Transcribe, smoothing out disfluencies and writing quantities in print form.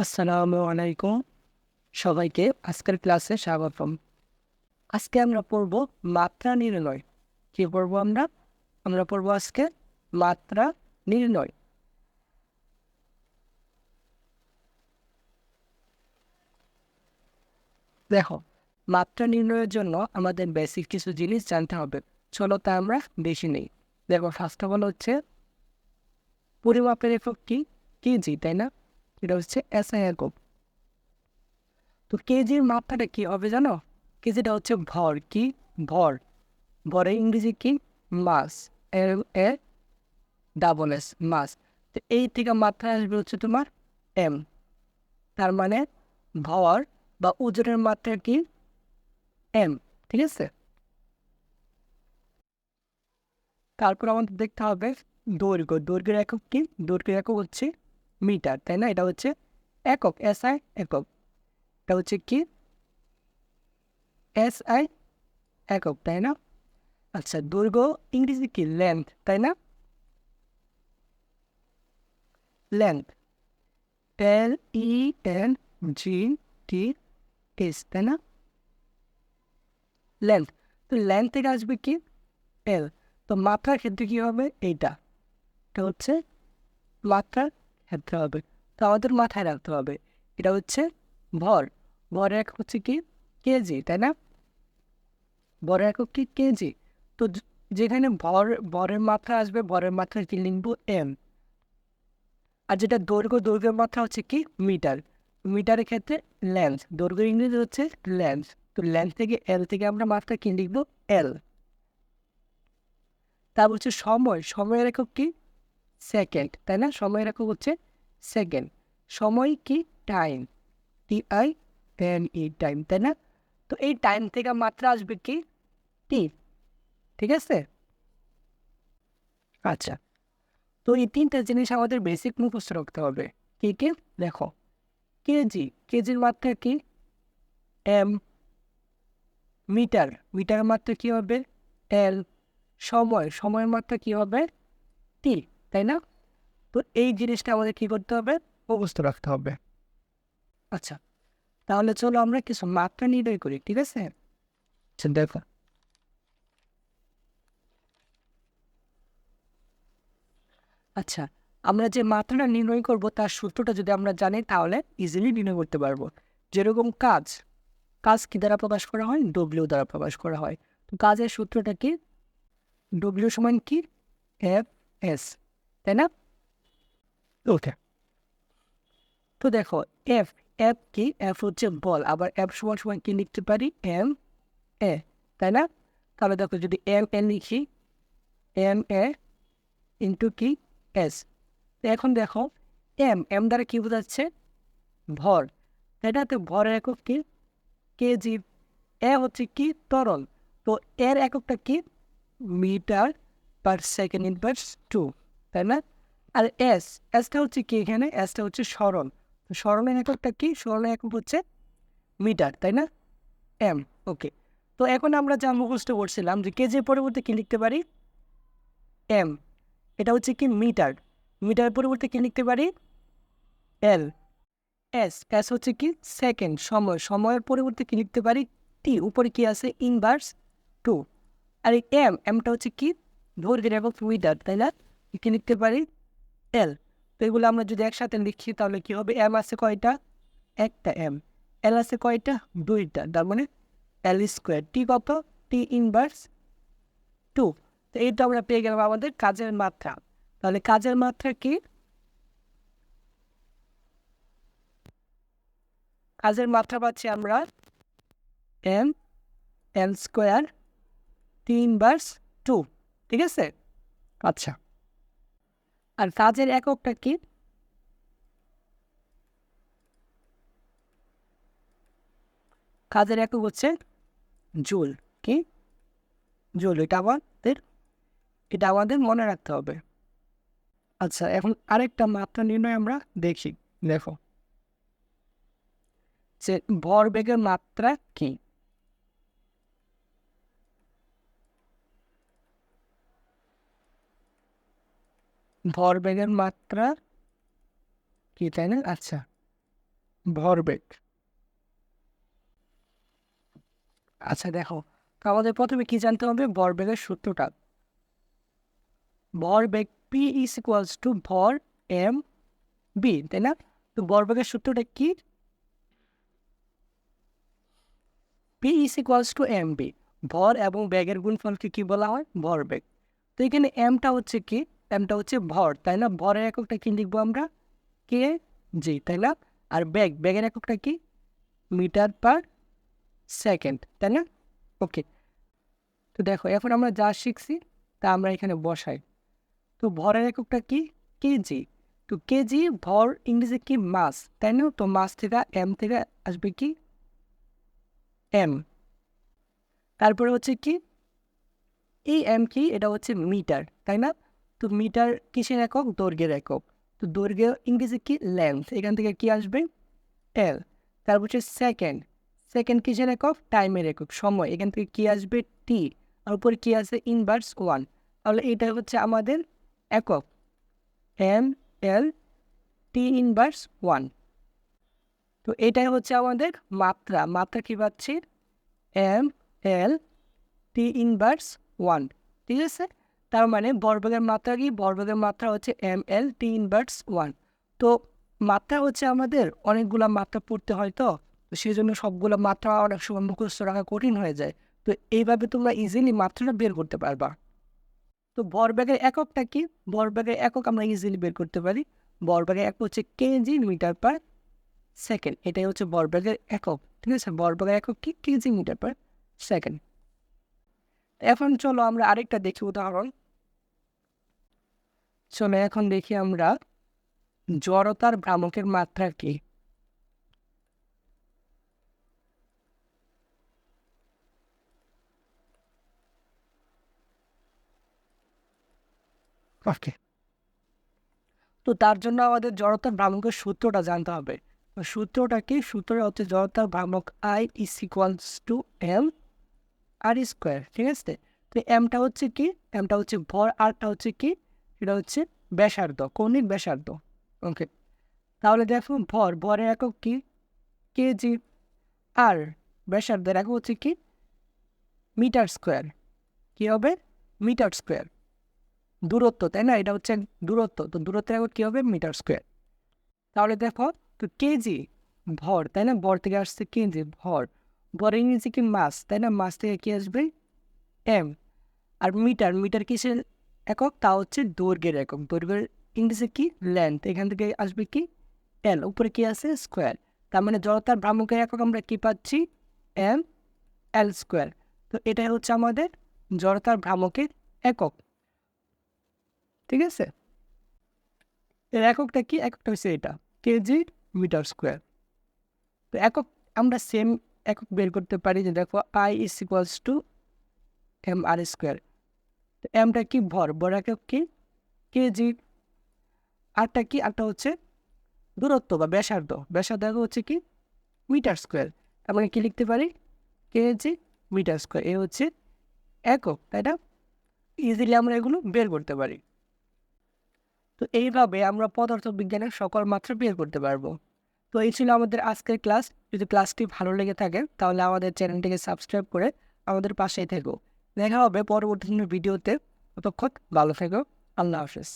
আসসালামু আলাইকুম সবাইকে আজকের ক্লাসে স্বাগতম। আজকে আমরা পড়ব মাত্রা নির্ণয়। কি পড়ব আমরা পড়ব আজকে মাত্রা নির্ণয়। দেখো, মাত্রা নির্ণয়ের জন্য আমাদের বেসিক কিছু জিনিস জানতে হবে। চলো তা আমরা বেশি নেই। দেখো, ফার্স্ট অফ অল হচ্ছে পরিমাপের একক কি? কেজি, তাই না? এটা হচ্ছে এসআই একক। তো কেজির মাত্রাটা কি হবে জানো? কেজিটা হচ্ছে ভর। কি? ভর। ভরের ইংরেজি কি? মাস। এ ডাবল এস, মাস। তো এই থেকে মাত্রা আসবে হচ্ছে তোমার এম। তার মানে ভর বা ওজনের মাত্রা কি? এম। ঠিক আছে। তারপর আমাদের দেখতে হবে দৈর্ঘ্য। দৈর্ঘ্যের একক কি? দৈর্ঘ্যের একক হচ্ছে মিটার, তাই না? এটা হচ্ছে একক, এসআই একক। এটা হচ্ছে কি? এসআই একক, তাই না? আচ্ছা, দৈর্ঘ্য ইংরেজি কি? লেন্থ, তাই না? লেন্থ, LENGTH, তাই না? লেন্থ। তো লেন্থ থেকে আসবে কি? এল। তো মাত্রার ক্ষেত্রে কি হবে? এটা এটা হচ্ছে মাত্রার ক্ষেত্রে হবে। তো আমাদের মাথায় রাখতে হবে এটা হচ্ছে ভর। ভরের একক হচ্ছে কি? কেজি, তাই না? ভরের একক কি? কেজি। তো যেখানে ভরের মাত্রা আসবে, ভরের মাত্রা কি লিখবো? এম। আর যেটা দৈর্ঘ্য, দৈর্ঘ্যের মাত্রা হচ্ছে কি? মিটার। মিটারের ক্ষেত্রে লেন্থ। দৈর্ঘ্য ইংরেজি হচ্ছে লেন্থ। তো লেন্থ থেকে এল থেকে আমরা মাত্রা কি লিখবো? এল। তারপর হচ্ছে সময়। সময়ের একক কি? সেকেন্ড, তাই না? সময়ের একক হচ্ছে সেকেন্ড। সময় কি? টাইম। TIME, টাইম, তাই না? তো এই টাইম থেকে মাত্রা আসবে কি? টি। ঠিক আছে। আচ্ছা, তো এই তিনটা জিনিস আমাদের বেসিক মুখস্থ রাখতে হবে। কি কি? দেখো, কেজি। কেজির মাত্রা কি? এম। মিটার। মিটারের মাত্রা কি হবে? এল। সময়। সময়ের মাত্রা কি হবে? টি, তাই না? তো এই জিনিসটা আমাদের কি করতে হবে? মুখস্থ রাখতে হবে। আচ্ছা, তাহলে চলো আমরা কিছু মাত্রা নির্ণয় করি, ঠিক আছে? আচ্ছা, দেখো, আচ্ছা, আমরা যে মাত্রাটা নির্ণয় করব তার সূত্রটা যদি আমরা জানি তাহলে ইজিলি নির্ণয় করতে পারবো। যেরকম কাজ। কাজ কি দ্বারা প্রকাশ করা হয়? ডব্লিউ দ্বারা প্রকাশ করা হয়। তো কাজের সূত্রটা কি? ডব্লিউ সমান কি? FS, তাই না? ওকে। তো দেখো, এফ। এফ কি? এফ হচ্ছে বল। আবার এফ সমান সমান কি লিখতে পারি? MA, তাই না? তাহলে দেখো, যদি MA লিখি, MA ইন্টু কি? এস। তো এখন দেখো, এম। এম দ্বারা কি বোঝাচ্ছে? ভর, তাই না? তো ভরের একক কি? কেজি। এ হচ্ছে কি? ত্বরণ। তো এর এককটা কি? মিটার পার সেকেন্ড ইনভার্স 2, তাই না? আর এস। এসটা হচ্ছে কি? এখানে এসটা হচ্ছে সরণ। তো সরণের এককটা কি? সরণের একক হচ্ছে মিটার, তাই না? এম। ওকে। তো এখন আমরা যা মুখস্থ করছিলাম যে কেজির পরিবর্তে কি লিখতে পারি? এম। এটা হচ্ছে কি? মিটার। মিটারের পরিবর্তে কি লিখতে পারি? এল। এস। এস হচ্ছে কি? সেকেন্ড, সময়। সময়ের পরিবর্তে কি লিখতে পারি? টি। উপরে কি আছে? ইনভার্স 2। আর এই এম। এমটা হচ্ছে কি? দৈর্ঘ্যের একক মিটার, তাই না? কি লিখতে পারি? এল। তো এগুলো আমরা যদি একসাথে লিখি তাহলে কি হবে? এম আছে কয়টা? একটা এম। এল আছে কয়টা? দুইটা। তার মানে এল স্কোয়ার। টি কত? টি ইনভার্স 2। তো এইটা আমরা পেয়ে গেলাম আমাদের কাজের মাত্রা। তাহলে কাজের মাত্রা কি? কাজের মাত্রা পাচ্ছি আমরা M L square T inverse 2, ঠিক আছে? আচ্ছা, আর কাজের এককটা কি? কাজের একক হচ্ছে জুল। কি? জুল। এটা আমাদের মনে রাখতে হবে। আচ্ছা, এখন আরেকটা মাত্রা নির্ণয় আমরা দেখি। দেখো, যে ভরবেগের মাত্রা কি? ভরবেগের মাত্রা কি, তাই না? আচ্ছা, ভরবেগ। আচ্ছা দেখো, তো আমাদের প্রথমে কি জানতে হবে? ভরবেগের সূত্রটা। ভরবেগ পি ইজ ইকুয়ালস টু ভর এম বি, তাই না? তো ভরবেগের সূত্রটা কি? P is equals to M V. ভর এবং বেগের গুণফলকে কি বলা হয়? ভরবেগ। তো এখানে এমটা হচ্ছে কি? এমটা হচ্ছে ভর, তাই না? ভরের এককটা কি লিখবো আমরা? কে জি, তাই না? আর বেগের এককটা কি? মিটার পার সেকেন্ড, তাই না? ওকে, তো দেখো এখন আমরা যা শিখছি তা আমরা এখানে বসাই। তো ভরের এককটা কি? কেজি। তো কেজি ভর ইংরেজি কি? মাস, তাই না? তো মাস থেকে এম থেকে আসবে কি? এম। তারপরে হচ্ছে কি? এই এম কি? এটা হচ্ছে মিটার, তাই না? তো মিটার কিসের একক? দৈর্ঘ্যের একক। তো দৈর্ঘ্য ইংরেজি কি? লেন্থ। এখান থেকে কি আসবে? এল। তারপর হচ্ছে সেকেন্ড। সেকেন্ড কিসের একক? টাইমের একক, সময়। এখান থেকে কি আসবে? টি। আর উপরে কি আছে? Inverse one. তাহলে এটা হচ্ছে আমাদের একক, M L T inverse one. তো এটাই হচ্ছে আমাদের মাত্রা। মাত্রা কি পাচ্ছি? M L T inverse one. ঠিক আছে? তার মানে ভরবেগের মাত্রা কি? ভরবেগের মাত্রা হচ্ছে M L T inverse one. তো মাত্রা হচ্ছে আমাদের অনেকগুলো মাত্রা পড়তে হয়, তো সেই জন্য সবগুলো মাত্রা অনেক সময় মুখস্থ রাখা কঠিন হয়ে যায়। তো এইভাবে তোমরা ইজিলি মাত্রাটা বের করতে পারবা। তো ভরবেগের এককটা কি? ভরবেগের একক আমরা ইজিলি বের করতে পারি। ভরবেগের একক হচ্ছে কেজি মিটার পার সেকেন্ড। এটাই হচ্ছে ভরবেগের একক। ঠিক আছে? ভরবেগের একক কি? KG metre per second. এখন চলো আমরা আরেকটা দেখি উদাহরণ। চলো এখন দেখি আমরা জড়তার ভ্রামকের মাত্রা কি। ওকে, তো তার জন্য আমাদের জড়তার ভ্রামকের সূত্রটা জানতে হবে। তো সূত্রটা কি? সূত্রটা হচ্ছে জড়তার ভ্রামক I is equals to M R square. ঠিক আছে? তো এমটা হচ্ছে কি? এমটা হচ্ছে ভর, আরটা হচ্ছে কি? এটা হচ্ছে ব্যাসার্ধ, কৌণিক ব্যাসার্ধ। ওকে, তাহলে দেখো ভরের একক কি? কেজি। আর ব্যাসার্ধের একক হচ্ছে কি? Metre square. কি হবে? Metre square. দূরত্ব, তাই না? এটা হচ্ছে দূরত্ব। তো দূরত্বের একক কি হবে? Metre square. তাহলে দেখো, তো কেজি ভর, তাই না? ভর থেকে আসছে কেজি, ভর। ভরের ইংরেজি কি? মাস, তাই না? মাস থেকে কি আসবে? এম। আর মিটার, মিটার কিসের একক? তা হচ্ছে দৈর্ঘ্যের একক। দৈর্ঘ্যের ইংরেজি কি? লেন্থ। এখান থেকে আসবে কি? এল। উপরে কি আছে? স্কোয়ার। তার মানে জড়তার ভ্রামকের একক আমরা কি পাচ্ছি? M L square. তো এটাই হচ্ছে আমাদের জড়তার ভ্রামকের একক। ঠিক আছে? এর এককটা কি? এককটা হচ্ছে এটা, কেজি মিটার স্কোয়ার। তো একক আমরা সেম একক বের করতে পারি, যে দেখো I is equals to M R square. তো এমটা কি? ভর। ভর একক কি? কেজি। আরটা কি? আরটা হচ্ছে দূরত্ব বা ব্যাসার্ধ। ব্যাসার্ধ একক হচ্ছে কি? Metre square. আমরা কি লিখতে পারি? KG metre square. এ হচ্ছে একক, তাই না? ইজিলি আমরা এগুলো বের করতে পারি। তো এইভাবে আমরা পদার্থবিজ্ঞানের সকল মাত্রা বের করতে পারবো। তো এই ছিল আমাদের আজকের ক্লাস। যদি ক্লাসটি ভালো লেগে থাকে তাহলে আমাদের চ্যানেলটিকে সাবস্ক্রাইব করে আমাদের পাশেই থেকো। দেখা হবে পরবর্তী ভিডিওতে। ততক্ষণ ভালো থেকো। আল্লাহ হাফেজ।